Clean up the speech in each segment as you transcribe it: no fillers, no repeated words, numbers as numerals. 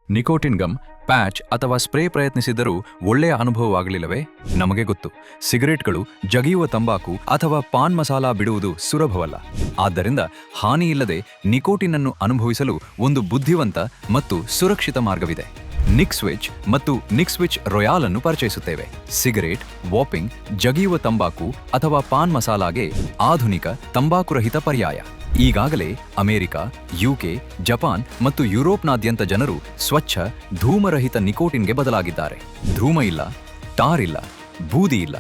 Nicotine gum, patch ಅಥವಾ spray ಪ್ರಯತ್ನಿಸಿದ್ದರೂ ಒಳ್ಳೆಯ ಅನುಭವವಾಗಲಿಲ್ಲವೇ? ನಮಗೆ ಗೊತ್ತು, ಸಿಗರೆಟ್ಗಳು, ಜಗಿಯುವ ತಂಬಾಕು ಅಥವಾ ಪಾನ್ ಮಸಾಲ ಬಿಡುವುದು ಸುಲಭವಲ್ಲ. ಆದ್ದರಿಂದ ಹಾನಿಯಿಲ್ಲದೆ ನಿಕೋಟಿನ್ ಅನ್ನು ಅನುಭವಿಸಲು ಒಂದು ಬುದ್ಧಿವಂತ ಮತ್ತು ಸುರಕ್ಷಿತ ಮಾರ್ಗವಿದೆ. ನಿಕ್ಸ್ವಿಚ್ ಮತ್ತು ನಿಕ್ಸ್ವಿಚ್ ರೊಯಾಲ್ ಅನ್ನು ಪರಿಚಯಿಸುತ್ತೇವೆ. ಸಿಗರೇಟ್, ವಾಪಿಂಗ್, ಜಗಿಯುವ ತಂಬಾಕು ಅಥವಾ ಪಾನ್ ಮಸಾಲಾಗೆ ಆಧುನಿಕ ತಂಬಾಕುರಹಿತ ಪರ್ಯಾಯ. ಈಗಾಗಲೇ ಅಮೆರಿಕ, ಯುಕೆ, ಜಪಾನ್ ಮತ್ತು ಯುರೋಪ್ನಾದ್ಯಂತ ಜನರು ಸ್ವಚ್ಛ, ಧೂಮರಹಿತ ನಿಕೋಟಿನ್ಗೆ ಬದಲಾಗಿದ್ದಾರೆ. ಧೂಮ ಇಲ್ಲ, ಟಾರ್ ಇಲ್ಲ, ಬೂದಿ ಇಲ್ಲ,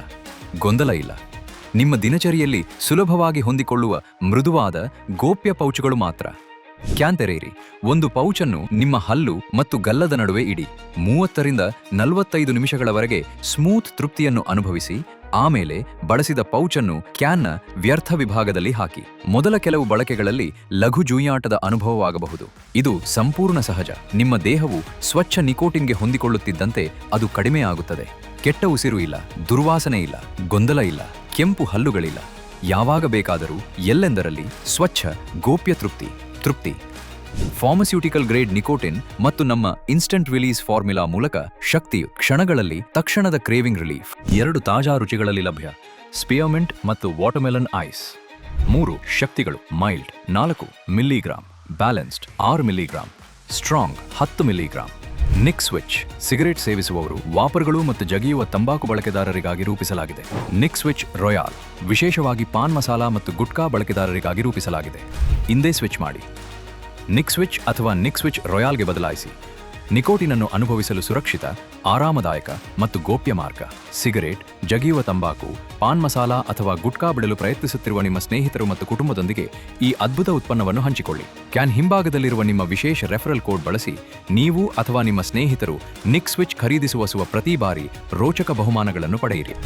ಗೊಂದಲ ಇಲ್ಲ. ನಿಮ್ಮ ದಿನಚರಿಯಲ್ಲಿ ಸುಲಭವಾಗಿ ಹೊಂದಿಕೊಳ್ಳುವ ಮೃದುವಾದ, ಗೋಪ್ಯ ಪೌಚುಗಳು ಮಾತ್ರ. ಕ್ಯಾಂತೆರೇರಿ ಒಂದು ಪೌಚನ್ನು ನಿಮ್ಮ ಹಲ್ಲು ಮತ್ತು ಗಲ್ಲದ ನಡುವೆ ಇಡಿ. 30 ರಿಂದ 45 ನಿಮಿಷಗಳವರೆಗೆ ಸ್ಮೂತ್ ತೃಪ್ತಿಯನ್ನು ಅನುಭವಿಸಿ. ಆಮೇಲೆ ಬಳಸಿದ ಪೌಚನ್ನು ಕ್ಯಾನ್ನ ವ್ಯರ್ಥ ವಿಭಾಗದಲ್ಲಿ ಹಾಕಿ. ಮೊದಲ ಕೆಲವು ಬಳಕೆಗಳಲ್ಲಿ ಲಘು ಜೂಯಾಟದ ಅನುಭವವಾಗಬಹುದು. ಇದು ಸಂಪೂರ್ಣ ಸಹಜ. ನಿಮ್ಮ ದೇಹವು ಸ್ವಚ್ಛ ನಿಕೋಟಿನ್ಗೆ ಹೊಂದಿಕೊಳ್ಳುತ್ತಿದ್ದಂತೆ ಅದು ಕಡಿಮೆಯಾಗುತ್ತದೆ. ಕೆಟ್ಟ ಉಸಿರು ಇಲ್ಲ, ದುರ್ವಾಸನೆ ಇಲ್ಲ, ಗೊಂದಲ ಇಲ್ಲ, ಕೆಂಪು ಹಲ್ಲುಗಳಿಲ್ಲ. ಯಾವಾಗ ಬೇಕಾದರೂ ಎಲ್ಲೆಂದರಲ್ಲಿ ಸ್ವಚ್ಛ, ಗೋಪ್ಯ ತೃಪ್ತಿ. ಫಾರ್ಮಸ್ಯೂಟಿಕಲ್ ಗ್ರೇಡ್ ನಿಕೋಟಿನ್ ಮತ್ತು ನಮ್ಮ ಇನ್ಸ್ಟಂಟ್ ರಿಲೀಸ್ ಫಾರ್ಮುಲಾ ಮೂಲಕ ಶಕ್ತಿಯು ಕ್ಷಣಗಳಲ್ಲಿ ತಕ್ಷಣದ ಕ್ರೇವಿಂಗ್ ರಿಲೀಫ್. 2 ತಾಜಾ ರುಚಿಗಳಲ್ಲಿ ಲಭ್ಯ: ಸ್ಪಿಯರ್ಮಿಂಟ್ ಮತ್ತು ವಾಟರ್ಮೆಲನ್ ಐಸ್. 3 ಶಕ್ತಿಗಳು: mild 4 milligram, balanced 6 milligram, strong 10 milligram. Nixwitch cigarette ಸೇವಿಸುವವರು, ವಾಪರ್ಗಳು ಮತ್ತು ಜಗಿಯುವ ತಂಬಾಕು ಬಳಕೆದಾರರಿಗಾಗಿ ರೂಪಿಸಲಾಗಿದೆ. ನಿಕ್ಸ್ವಿಚ್ ರೊಯಾಲ್ ವಿಶೇಷವಾಗಿ ಪಾನ್ ಮಸಾಲ ಮತ್ತು ಗುಟ್ಕಾ ಬಳಕೆದಾರರಿಗಾಗಿ ರೂಪಿಸಲಾಗಿದೆ. ಇಂದೇ ಸ್ವಿಚ್ ಮಾಡಿ. ನಿಕ್ಸ್ವಿಚ್ ಅಥವಾ ನಿಕ್ಸ್ವಿಚ್ ರೊಯಾಲ್ಗೆ ಬದಲಾಯಿಸಿ. ನಿಕೋಟಿನ್ ಅನ್ನು ಅನುಭವಿಸಲು ಸುರಕ್ಷಿತ, ಆರಾಮದಾಯಕ ಮತ್ತು ಗೋಪ್ಯ ಮಾರ್ಗ. ಸಿಗರೇಟ್, ಜಗಿಯುವ ತಂಬಾಕು, ಪಾನ್ ಮಸಾಲ ಅಥವಾ ಗುಟ್ಕಾ ಬಿಡಲು ಪ್ರಯತ್ನಿಸುತ್ತಿರುವ ನಿಮ್ಮ ಸ್ನೇಹಿತರು ಮತ್ತು ಕುಟುಂಬದೊಂದಿಗೆ ಈ ಅದ್ಭುತ ಉತ್ಪನ್ನವನ್ನು ಹಂಚಿಕೊಳ್ಳಿ. ಕ್ಯಾನ್ ಹಿಂಭಾಗದಲ್ಲಿರುವ ನಿಮ್ಮ ವಿಶೇಷ ರೆಫರಲ್ ಕೋಡ್ ಬಳಸಿ ನೀವು ಅಥವಾ ನಿಮ್ಮ ಸ್ನೇಹಿತರು ನಿಕ್ಸ್ವಿಚ್ ಖರೀದಿಸುವ ಪ್ರತಿ ಬಾರಿ ರೋಚಕ ಬಹುಮಾನಗಳನ್ನು ಪಡೆಯಿರಿ.